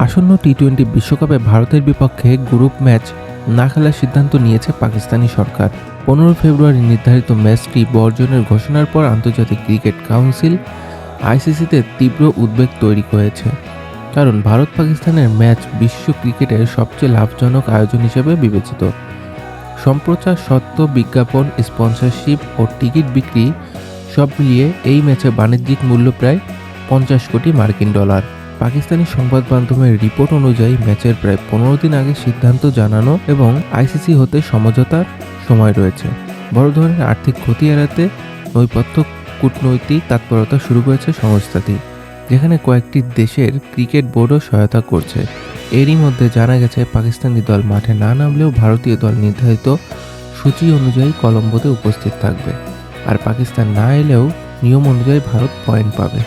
আসন্ন টি-20 বিশ্বকাপে ভারতের বিপক্ষে গ্রুপ ম্যাচ না খেলার সিদ্ধান্ত নিয়েছে পাকিস্তানি সরকার। 15 ফেব্রুয়ারি নির্ধারিত ম্যাচটি বর্জনের ঘোষণার পর আন্তর্জাতিক ক্রিকেট কাউন্সিল আইসিসিতে তীব্র উদ্বেগ তৈরি হয়েছে। কারণ ভারত পাকিস্তানের ম্যাচ বিশ্ব ক্রিকেটের সবচেয়ে লাভজনক আয়োজন হিসেবে বিবেচিত। সম্প্রচার সত্ত্ব, বিজ্ঞাপন, স্পন্সরশিপ ও টিকিট বিক্রি সব মিলিয়ে এই ম্যাচের বাণিজ্যিক মূল্য প্রায় 50 কোটি মার্কিন ডলার। পাকিস্তানি সংবাদ মাধ্যমের রিপোর্ট অনুযায়ী ম্যাচের প্রায় 15 দিন আগে সিদ্ধান্ত জানানো এবং আইসিসি হতে সমঝোতার সময় রয়েছে। বড় ধরনের আর্থিক ক্ষতি এড়াতে নৈপথ্য কূটনৈতিক তৎপরতা শুরু করেছে সংস্থাটি, যেখানে কয়েকটি দেশের ক্রিকেট বোর্ডও সহায়তা করছে। এরই মধ্যে জানা গেছে পাকিস্তানি দল মাঠে না নামলেও ভারতীয় দল নির্ধারিত সূচি অনুযায়ী কলম্বোতে উপস্থিত থাকবে, আর পাকিস্তান না এলেও নিয়ম অনুযায়ী ভারত পয়েন্ট পাবে।